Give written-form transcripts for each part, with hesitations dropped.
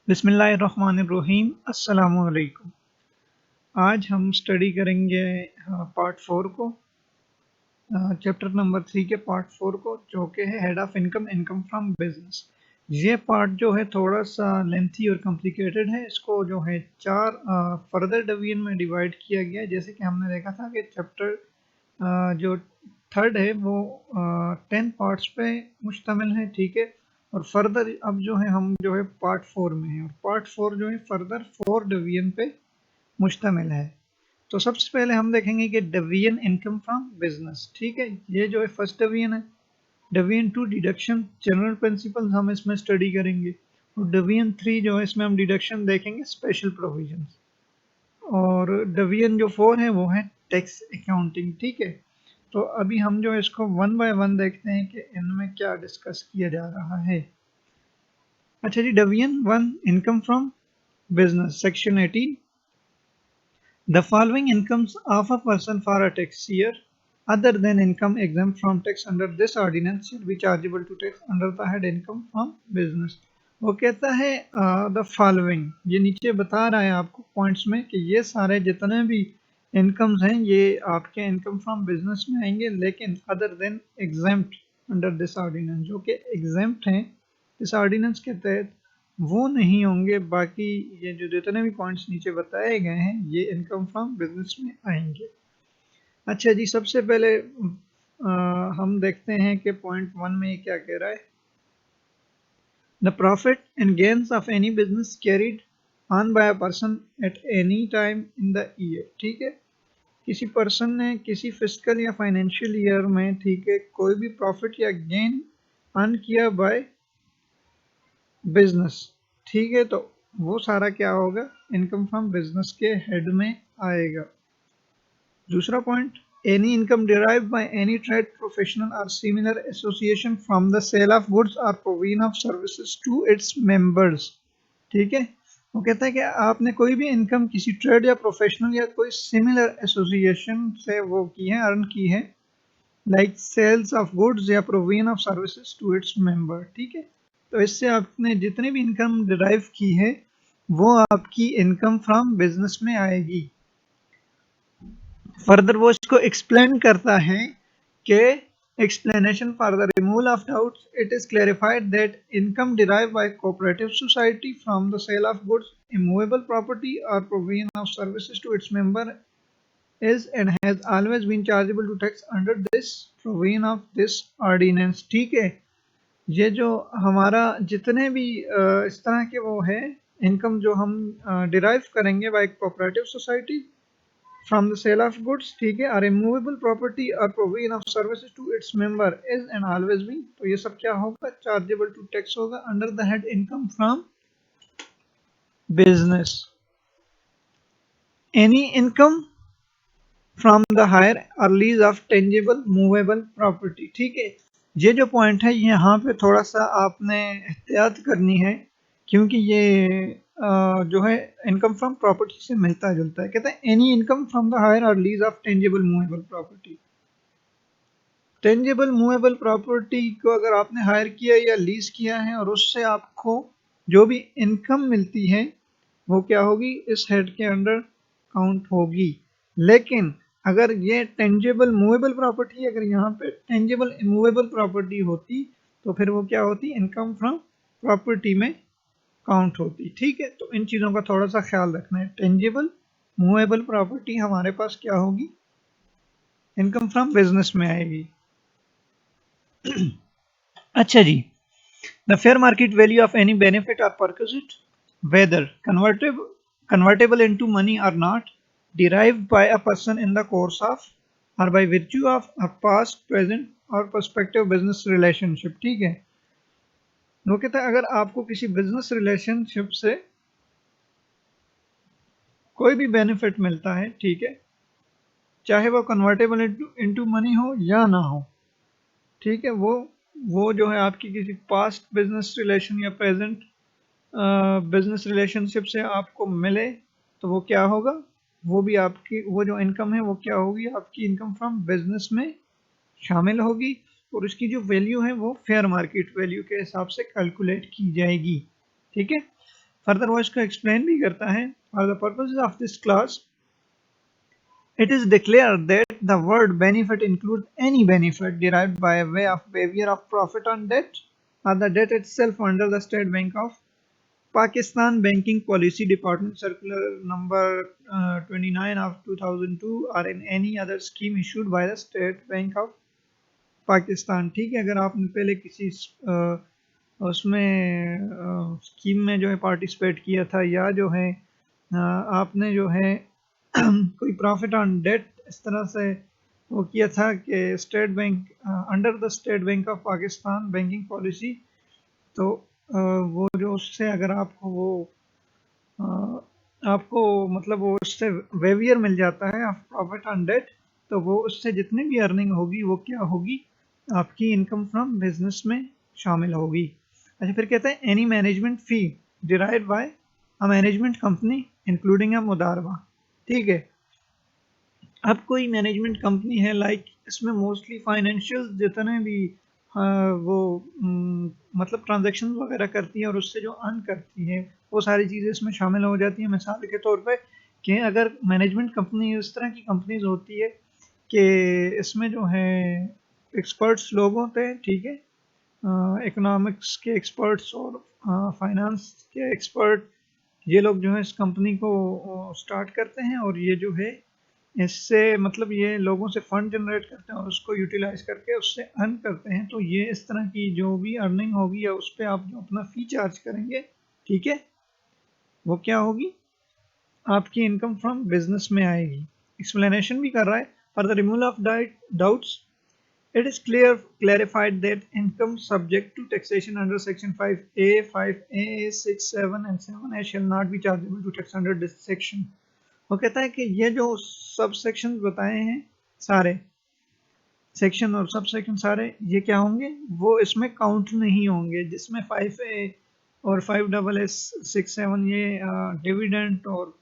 बिस्मिल्लाहिर्रहमानिर्रहीम। अस्सलामुअलैकुम। आज हम स्टडी करेंगे पार्ट 4 को, चैप्टर नंबर 3 के पार्ट 4 को, जो कि है head of income, income from business. ये पार्ट जो है थोड़ा सा लेंथी और कॉम्प्लिकेटेड है। इसको जो है 4 फर्दर डिवीजन में डिवाइड किया गया है। जैसे कि हमने देखा था कि चैप्टर जो थर्ड है वो 10 पार्ट्स पे मुश्तमिल है, ठीक है। और फर्दर अब जो है हम जो है पार्ट 4 में है, और पार्ट 4 जो है फर्दर 4 डिवीजन पे मुश्तमिल है। तो सबसे पहले हम देखेंगे कि डिवीजन इनकम फ्रॉम बिजनेस, ठीक है। ये जो है फर्स्ट डिवीजन है। डिवीजन 2 डिडक्शन जनरल प्रिंसिपल्स हम इसमें स्टडी करेंगे, और डिवीजन 3 जो है इसमें हम डिडक्शन देखेंगे स्पेशल प्रोविजंस। और डिवीजन जो 4 है वो है टैक्स अकाउंटिंग, ठीक है। तो अभी हम जो इसको वन बाय वन देखते हैं कि इनमें क्या डिस्कस किया जा रहा है। अच्छा जी, division 1 income from business, section 18। The following incomes of a person for a tax year other than income exempt from tax under this ordinance shall be chargeable to tax under the head income from business। वो कहता है the following, ये नीचे बता रहा है आपको points में कि ये सारे जितने भी इनकम्स हैं ये आपके इनकम फ्रॉम बिजनेस में आएंगे, लेकिन other than exempt under this ordinance, जो कि एग्जेम्प्ट हैं इस ऑर्डिनेंस के तहत, वो नहीं होंगे। बाकी ये जो जितने भी पॉइंट्स नीचे बताए गए हैं ये इनकम फ्रॉम बिजनेस में आएंगे। अच्छा जी, सबसे पहले हम देखते हैं कि पॉइंट 1 में ये क्या कह रहा है। The profit and gains of any business carried on by a person at any time in the year, ठीक है। किसी पर्सन ने किसी फिजिकल या फाइनेंशियल ईयर में, ठीक है, कोई भी प्रॉफिट या गेन अर्न किया बाय बिजनेस, ठीक है, तो वो सारा क्या होगा, इनकम फ्रॉम बिजनेस के हेड में आएगा। दूसरा point, any income derived by any trade professional or similar association from the sale of goods or provision of services to its members, ठीक है। वो कहता है कि आपने कोई भी इनकम किसी ट्रेड या प्रोफेशनल या कोई सिमिलर एसोसिएशन से वो की है, अर्न की है, लाइक सेल्स ऑफ गुड्स या provision of services to its member, ठीक है। तो इससे आपने जितनी भी इनकम डिराइव की है वो आपकी इनकम फ्रॉम बिजनेस में आएगी। फर्दर वो इसको एक्सप्लेन करता है कि explanation for the removal of doubts, it is clarified that income derived by cooperative society from the sale of goods, immovable property or provision of services to its member is and has always been chargeable to tax under this provision of this ordinance, ठीक है। ये जो हमारा जितने भी इस तरह के वो है इनकम जो हम डिराइव करेंगे by cooperative society from the sale of goods, ठीक है, or immovable property or provision of services to its member is and always be, तो ये सब क्या होगा, chargeable to tax होगा under the head income from business। any income from the hire or lease of tangible movable property, ठीक है। ये जो पॉइंट है यहाँ पे थोड़ा सा आपने एहतियात करनी है, क्योंकि ये जो है इनकम फ्रॉम प्रॉपर्टी से मिलता जुलता है। कहते हैं any income from the hire और lease of tangible movable property. Tangible movable property को अगर आपने हायर किया या लीज किया है और उससे आपको जो भी इनकम मिलती है वो क्या होगी, इस हेड के अंडर काउंट होगी। लेकिन अगर ये टेंजिबल मूवेबल प्रॉपर्टी, अगर यहाँ पे टेंजिबल इमूवेबल प्रॉपर्टी होती तो फिर वो क्या होती, इनकम फ्रॉम प्रॉपर्टी में काउंट होती, ठीक है। तो इन चीज़ों का थोड़ा सा ख्याल रखना है। टेंजिबल मूवेबल प्रॉपर्टी हमारे पास क्या होगी, इनकम फ्रॉम बिजनेस में आएगी। अच्छा जी, the fair market value of any benefit और perquisite whether convertible into money or not derived by a person in the course of or by virtue of a past, present or prospective business relationship, ठीक है। वो कहता है अगर आपको किसी business relationship से कोई भी बेनिफिट मिलता है, ठीक है, चाहे वो कन्वर्टेबल इनटू मनी हो या ना हो, ठीक है, वो जो है आपकी किसी पास्ट बिजनेस रिलेशन या प्रेजेंट बिजनेस रिलेशनशिप से आपको मिले तो वो क्या होगा, वो भी आपकी वो जो इनकम है वो क्या होगी, आपकी इनकम फ्रॉम बिजनेस में शामिल होगी। और उसकी जो वैल्यू है वो फेयर मार्केट वैल्यू के हिसाब से कैलकुलेट की जाएगी, ठीक है। फर्दर वो इसको एक्सप्लेन भी करता है। For the purposes of this class it is declared that the word benefit includes any benefit derived by way of behavior of profit on debt or the debt itself under the State Bank of Pakistan Banking Policy Department Circular number 29 of 2002 or in any other scheme issued by the State Bank of Pakistan। ठीक है, अगर आपने पहले किसी उसमें scheme में जो है पार्टिसिपेट किया था या जो है आपने जो है कोई प्रॉफिट ऑन डेट इस तरह से वो किया था कि state bank under the state bank of Pakistan banking policy, तो वो जो उससे अगर आपको वो आपको मतलब वो उससे वेवियर मिल जाता है ऑफ प्रॉफिट ऑन डेट, तो वो उससे जितनी भी अर्निंग होगी वो क्या होगी, आपकी इनकम फ्रॉम बिजनेस में शामिल होगी। अच्छा, फिर कहते हैं any management fee derived by a management company including a मुदारबा। ठीक है, अब कोई मैनेजमेंट कंपनी है लाइक इसमें मोस्टली फाइनेंशियल जितने भी वो मतलब ट्रांजैक्शन वगैरह करती है और उससे जो अर्न करती है वो सारी चीज़ें इसमें शामिल हो जाती हैं। मिसाल के तौर पे कि अगर मैनेजमेंट कंपनी इस तरह की कंपनीज होती है कि इसमें जो है एक्सपर्ट्स लोग होते हैं, ठीक है, इकोनॉमिक्स के एक्सपर्ट्स और फाइनेंस के एक्सपर्ट, ये लोग जो है इस कंपनी को स्टार्ट करते हैं और ये जो है इससे मतलब ये लोगों से फंड जनरेट करते हैं और उसको यूटिलाइज करके उससे अर्न करते हैं। तो ये इस तरह की जो भी अर्निंग होगी या उस पर आप जो अपना फी चार्ज करेंगे, ठीक है, वो क्या होगी, आपकी इनकम फ्रॉम बिजनेस में आएगी। एक्सप्लेनेशन भी कर रहा है। For the removal of doubts it is clarified that income subject to taxation under section 5A, 5A, 6, 7 and 7A shall not be chargeable to tax under this section। वो कहता है कि ये जो सब सेक्शन बताए हैं सारे सेक्शन और सब सेक्शन सारे ये क्या होंगे, वो इसमें काउंट नहीं होंगे। जिसमें 5A और 5SS 6, 7 ये डिविडेंड और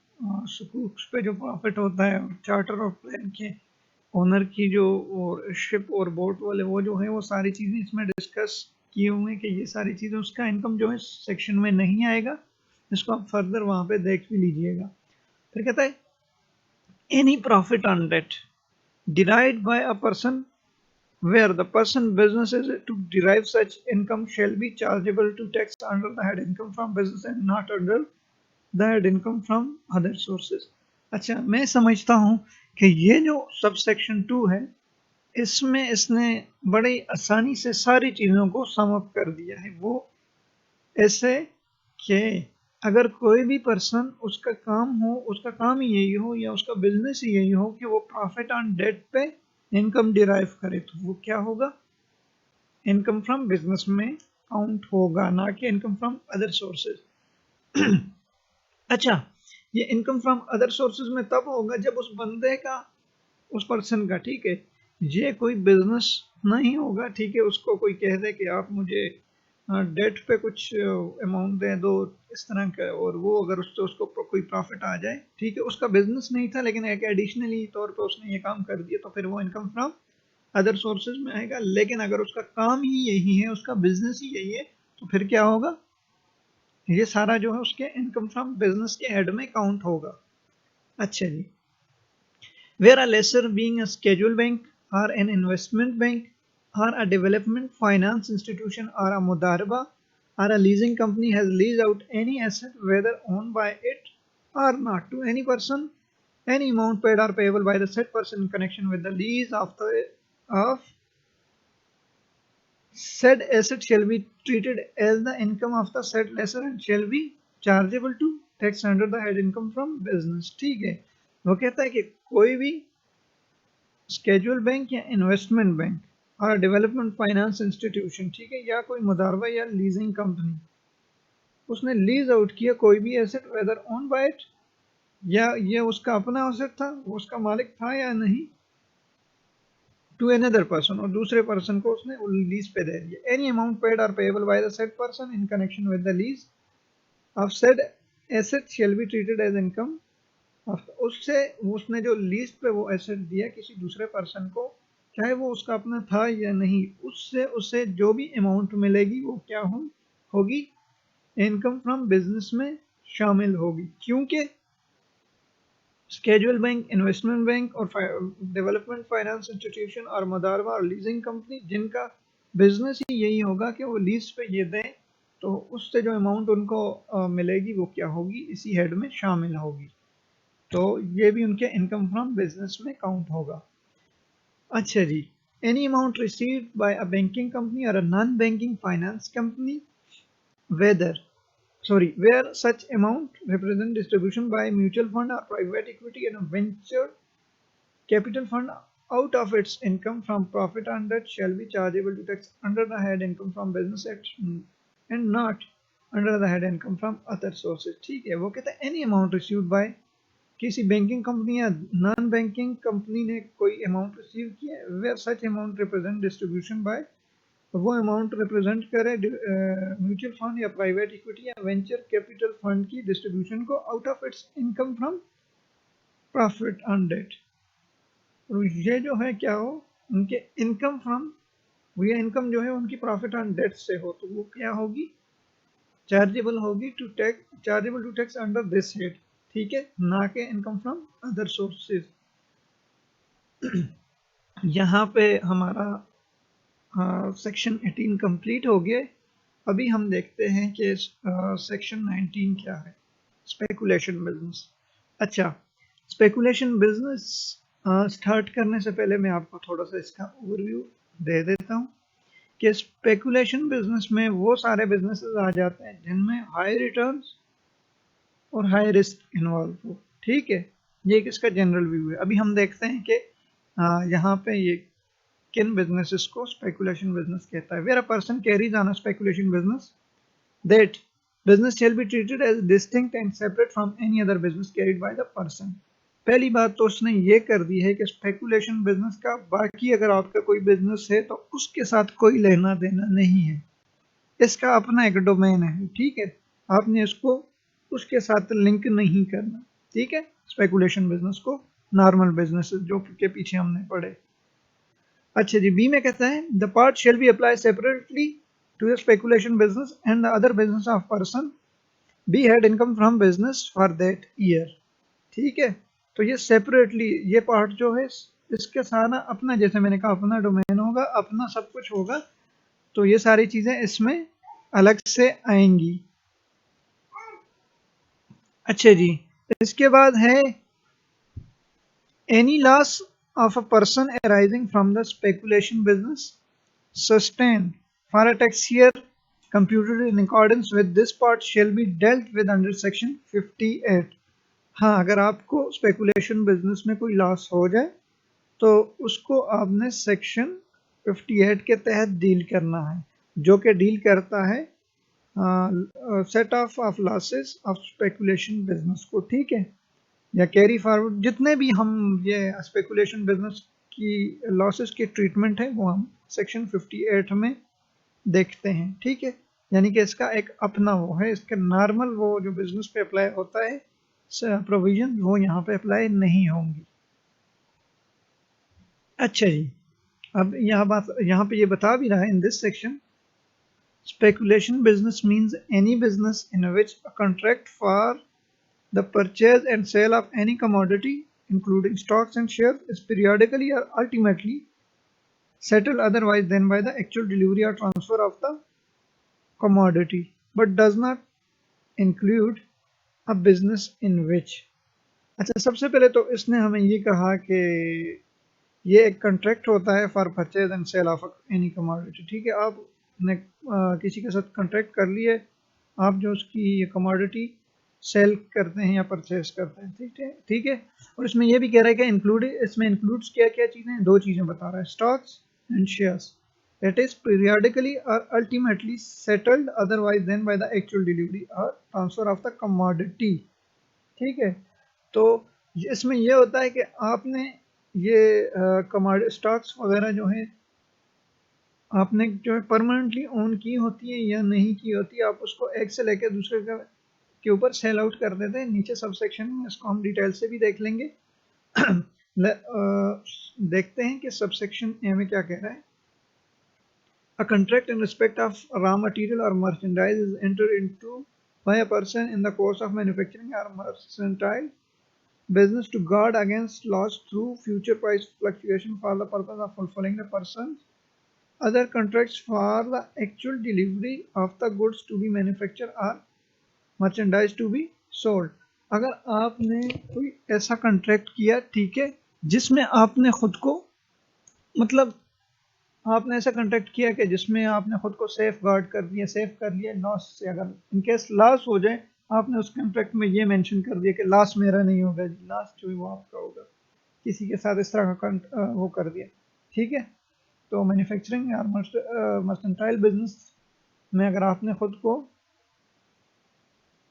सुकूक्स पे जो प्रॉफिट होता है और चार्टर ऑफ प्लेन के ओनर की जो और शिप और बोट वाले वो जो है वो सारी चीज़ें इसमें डिस्कस किए हुए हैं कि ये सारी चीज़ें उसका इनकम जो है सेक्शन में नहीं आएगा। इसको आप फर्दर वहाँ पे देख भी लीजिएगा। फिर कहता है any profit on debt derived by a person where the person business is to derive such income shall be chargeable to tax under the head income from business and not under the head income from other sources। अच्छा, मैं समझता हूँ कि ये जो sub section 2 है इसमें इसने बड़ी आसानी से सारी चीज़ों को सम अप कर दिया है। वो ऐसे कि अगर कोई भी पर्सन उसका काम हो, उसका काम ही यही हो या उसका बिजनेस ही यही हो कि वो प्रॉफिट ऑन डेट पे इनकम डिराइव करे, तो वो क्या होगा, इनकम फ्रॉम बिजनेस में काउंट होगा, ना कि इनकम फ्रॉम अदर सोर्सेज। अच्छा, ये इनकम फ्रॉम अदर सोर्सेज में तब होगा जब उस बंदे का, उस पर्सन का, ठीक है, ये कोई बिजनेस नहीं होगा, ठीक है, उसको कोई कह दे कि आप मुझे डेट पे कुछ अमाउंट दे दो इस तरह का, और वो अगर उससे उसको कोई प्रॉफिट आ जाए, ठीक है, उसका बिजनेस नहीं था लेकिन एक एडिशनली तौर पे उसने ये काम कर दिया, तो फिर वो इनकम फ्रॉम अदर सोर्सेज में आएगा। लेकिन अगर उसका काम ही यही है, उसका बिजनेस ही यही है, तो फिर क्या होगा, ये सारा जो है उसके इनकम फ्रॉम बिजनेस के हेड में काउंट होगा। अच्छा जी, where a lessor being a schedule bank or an investment bank or a development finance institution or a mudarba or a leasing company has leased out any asset whether owned by it or not to any person, any amount paid or payable by the said person in connection with the lease of said asset shall be treated as the income of the said lessor and shall be chargeable to tax under the head income from business। ठीक है, वो कहता है कि कोई भी scheduled bank या investment bank और डेवलपमेंट फाइनेंस इंस्टीट्यूशन, ठीक है, या कोई मुदारबा या लीजिंग कंपनी, उसने लीज आउट किया कोई भी asset whether own by it, या ये उसका अपना एसेट था, वो उसका मालिक था या नहीं, टू अनदर पर्सन, और दूसरे पर्सन को उसने लीज पे दे दिया। एनी अमाउंट पेड और payable by the said person in connection with the lease of said asset shall be treated as income. उससे उसने जो लीज पे वो एसेट दिया किसी दूसरे पर्सन को, चाहे वो उसका अपना था या नहीं, उससे उसे जो भी अमाउंट मिलेगी वो क्या होगी, इनकम फ्रॉम बिजनेस में शामिल होगी, क्योंकि स्केड्यूल बैंक, इन्वेस्टमेंट बैंक और डेवलपमेंट फाइनेंस इंस्टीट्यूशन और मुदारबा और लीजिंग कंपनी, जिनका बिजनेस ही यही होगा कि वो लीज पे ये दें, तो उससे जो अमाउंट उनको मिलेगी वो क्या होगी, इसी हेड में शामिल होगी। तो ये भी उनके इनकम फ्रॉम बिजनेस में काउंट होगा। अच्छा जी, any amount received by a banking company और a non banking finance company where such amount represent distribution by mutual fund or private equity and a venture capital fund out of its income from profit and that shall be chargeable to tax under the head income from business act and not under the head income from other sources। ठीक है, वो कहता है any amount received by, किसी banking company या non banking company ने कोई amount receive किया, where such amount represent distribution by, वो अमाउंट रिप्रेजेंट करे म्यूचुअल फंड या प्राइवेट इक्विटी या वेंचर कैपिटल फंड की डिस्ट्रीब्यूशन को out of its income from profit on debt. तो ये जो है क्या हो, उनके इनकम फ्रॉम, ये इनकम जो है उनकी प्रॉफिट ऑन डेट से हो, तो वो क्या होगी, चार्जेबल होगी to tax, chargeable to tax under this head. ठीक है, ना के इनकम फ्रॉम अदर सोर्सेज। यहाँ पे हमारा सेक्शन 18 कंप्लीट हो गया। अभी हम देखते हैं कि सेक्शन 19 क्या है, स्पेकुलेशन बिजनेस। अच्छा, स्पेकुलेशन बिजनेस स्टार्ट करने से पहले मैं आपको थोड़ा सा इसका ओवरव्यू दे देता हूँ कि स्पेकुलेशन बिजनेस में वो सारे बिजनेसेस आ जाते हैं जिनमें हाई रिटर्न्स और हाई रिस्क इन्वॉल्व हो। ठीक है, ये किसका जनरल व्यू है। अभी हम देखते हैं कि यहाँ पे ये किन बिजनेसेस को स्पेकुलेशन बिजनेस कहता है। Where a person carries on a speculation business, that business shall be treated as distinct and separate from any other business carried by the person. पहली बात तो उसने ये कर दी है कि स्पेकुलेशन बिजनेस का बाकी अगर आपका कोई बिजनेस है तो उसके साथ कोई लेना देना नहीं है, इसका अपना एक डोमेन है। ठीक है, आपने इसको उसके साथ लिंक नहीं करना। ठीक है, स्पेकुलेशन बिजनेस को नॉर्मल बिजनेस जो के पीछे हमने पढ़े। अच्छा जी, बी में कहता है the part shall be apply separately to the speculation business and the other business of person be head income from business for that year. ठीक है, तो ये सेपरेटली, ये पार्ट जो है इसके सारा अपना, जैसे मैंने कहा अपना डोमेन होगा, अपना सब कुछ होगा, तो ये सारी चीजें इसमें अलग से आएंगी। अच्छा जी, इसके बाद है any loss of a person arising from the speculation business sustained for a tax year computed in accordance with this part shall be dealt with under section 58। हाँ, अगर आपको स्पेकुलेशन बिजनेस में कोई लॉस हो जाए तो उसको आपने सेक्शन 58 के तहत डील करना है, जो कि डील करता है set of losses of speculation business को। ठीक है, या कैरी फॉरवर्ड, जितने भी हम ये स्पेकुलेशन बिजनेस की लॉसेस की ट्रीटमेंट है वो हम सेक्शन 58 में देखते हैं। ठीक है, यानी कि इसका एक अपना वो है, इसके नॉर्मल वो जो बिजनेस पे अप्लाई होता है प्रोविजन, वो यहाँ पे अप्लाई नहीं होंगी। अच्छा जी, अब यहाँ पे ये बता भी रहा है in this section, speculation business means any business in which a contract for the purchase and sale of any commodity, including stocks and shares, is periodically or ultimately settled otherwise than by the actual delivery or transfer of the commodity, but does not include a business in which। अच्छा, सबसे पहले तो इसने हमें ये कहा कि ये एक कॉन्ट्रैक्ट होता है for purchase and sale of any commodity. ठीक है, आपने किसी के साथ कॉन्ट्रैक्ट कर लिए, आप जो उसकी कमोडिटी सेल करते हैं या परचेज करते हैं। ठीक है, ठीक है, और इसमें यह भी कह रहा है कि इसमें इंक्लूड्स क्या क्या चीज़ें, दो चीज़ें बता रहा है, stocks and shares, that is periodically और ultimately settled otherwise than by the actual delivery और ट्रांसफर ऑफ द कमोडिटी। ठीक है, तो इसमें यह होता है कि आपने ये कमोडिटी स्टॉक्स वगैरह जो है आपने जो है परमानेंटली ओन की होती है या नहीं की होती है, आप उसको एक से लेकर दूसरे के ऊपर सेल आउट कर देते हैं। नीचे सब सेक्शन में इसको हम डिटेल से भी देख लेंगे। देखते हैं कि सब सेक्शन ए में क्या कह रहा है। A contract in respect of raw material or merchandise is entered into by a person in the course of manufacturing or mercantile business to guard against loss through future price fluctuation for the purpose of fulfilling the person's other contracts for the actual delivery of the goods to be manufactured or merchandise to be sold। अगर आपने कोई ऐसा contract किया, ठीक है, जिसमें आपने खुद को मतलब आपने ऐसा कॉन्ट्रैक्ट किया कि जिसमें आपने खुद को सेफ गार्ड कर दिया, सेफ कर लिया लॉस से। अगर इनकेस लॉस हो जाए, आपने उस कॉन्ट्रैक्ट में ये मेंशन कर दिया कि लॉस मेरा नहीं होगा, लॉस जो है वो आपका होगा, किसी के साथ इस तरह का वो कर दिया, ठीक है। तो मैन्युफैक्चरिंग और मर्केंटाइल बिजनेस में अगर आपने खुद को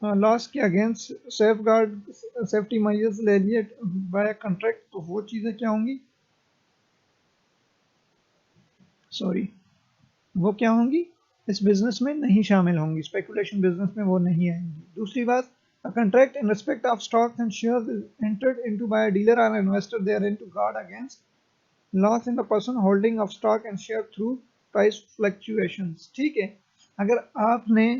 लॉस के against safe guard safety measures ले लिए बाय कॉन्ट्रैक्ट, तो वो चीज़ें क्या होंगी, वो क्या होंगी, इस बिजनेस में नहीं शामिल होंगी, स्पेकुलेशन बिजनेस में वो नहीं आएंगी। दूसरी बात, a contract in respect of stocks and shares is entered into by a dealer or investor therein to guard against loss in the person holding of stock and share through price fluctuations, ठीक है। अगर आपने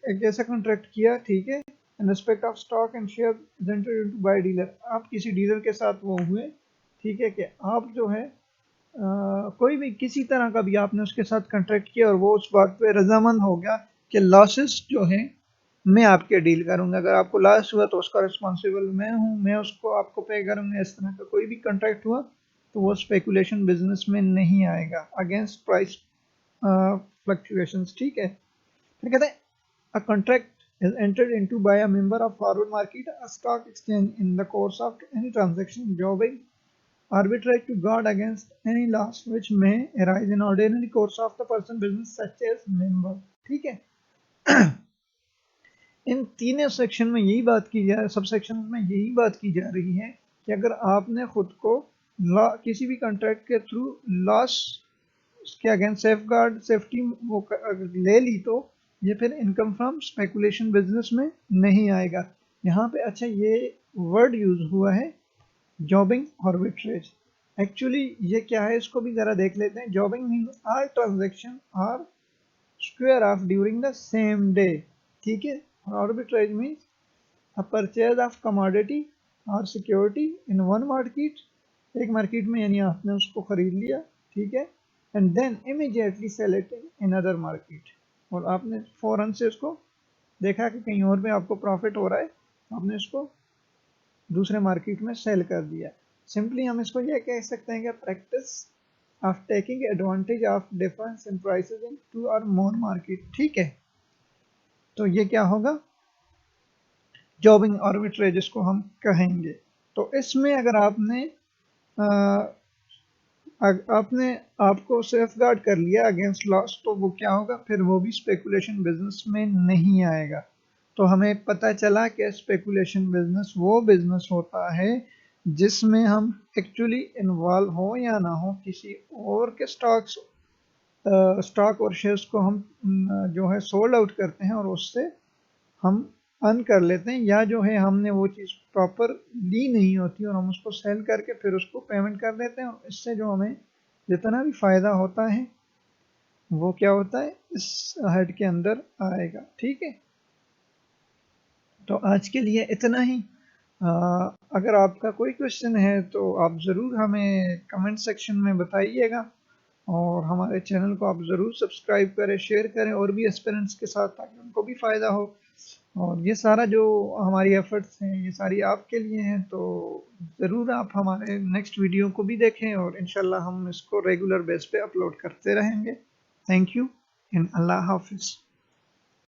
एक ऐसा contract किया, ठीक है, in respect of stock and share is entered into bye dealer, आप किसी डीलर के साथ वो हुए, ठीक है, कि आप जो है कोई भी किसी तरह का भी आपने उसके साथ कॉन्ट्रैक्ट किया और वो उस बात पे रजामंद हो गया कि लॉसेस जो है मैं आपके डील करूंगा, अगर आपको लॉस हुआ तो उसका रिस्पॉन्सिबल मैं हूं, मैं उसको आपको पे करूंगा, इस तरह का कोई भी कॉन्ट्रैक्ट हुआ तो वो स्पेकुलेशन बिजनेस में नहीं आएगा, अगेंस्ट प्राइस फ्लक्चुएशंस, ठीक है। फिर कहते हैं a contract is entered into by a member of forward market a stock exchange in the course of any transaction jobbing arbitrate to guard against any loss which may arise in ordinary course of the person business such as member, ठीक है। इन तीनों section में यही बात की जा sub section में यही बात की जा रही है कि अगर आपने खुद को किसी भी कॉन्ट्रैक्ट के थ्रू लॉस के अगेंस्ट सेफ गार्ड सेफ्टी वो ले ली तो ये फिर इनकम फ्रॉम स्पेकुलेशन बिजनेस में नहीं आएगा। यहाँ पे अच्छा ये वर्ड यूज हुआ है जॉबिंग आर्बिट्रेज, एक्चुअली ये क्या है इसको भी जरा देख लेते हैं। Jobbing means all transaction are square off during the same day, ठीक है। Arbitrage means a purchase of commodity और सिक्योरिटी इन वन मार्केट, एक मार्केट में यानी आपने उसको खरीद लिया, ठीक है, and then immediately sell it in other market, और आपने फौरन से उसको देखा कि कहीं और में आपको प्रॉफिट हो रहा है, आपने इसको दूसरे मार्केट में सेल कर दिया। सिंपली हम इसको यह कह सकते हैं कि practice of taking advantage of difference in prices in two और मोर मार्केट, ठीक है। तो ये क्या होगा, जॉबिंग आर्बिट्रेज इसको हम कहेंगे। तो इसमें अगर आपने आपको सेफ गार्ड कर लिया अगेंस्ट लॉस, तो वो क्या होगा, फिर वो भी स्पेकुलेशन बिजनेस में नहीं आएगा। तो हमें पता चला कि स्पेकुलेशन बिजनेस वो बिजनेस होता है जिसमें हम एक्चुअली इन्वॉल्व हो या ना हो किसी और के स्टॉक और शेयर्स को हम जो है सोल्ड आउट करते हैं और उससे हम अर्न कर लेते हैं, या जो है हमने वो चीज़ प्रॉपर ली नहीं होती और हम उसको सेल करके फिर उसको पेमेंट कर देते हैं, और इससे जो हमें जितना भी फ़ायदा होता है वो क्या होता है इस हेड के अंदर आएगा, ठीक है। तो आज के लिए इतना ही। अगर आपका कोई क्वेश्चन है तो आप ज़रूर हमें कमेंट सेक्शन में बताइएगा, और हमारे चैनल को आप ज़रूर सब्सक्राइब करें, शेयर करें और भी एस्पिरेंट्स के साथ, ताकि उनको भी फ़ायदा हो। और ये सारा जो हमारी एफर्ट्स हैं ये सारी आपके लिए हैं, तो ज़रूर आप हमारे नेक्स्ट वीडियो को भी देखें, और इंशाल्लाह हम इसको रेगुलर बेस पे अपलोड करते रहेंगे। थैंक यू एंड अल्लाह हाफिज़।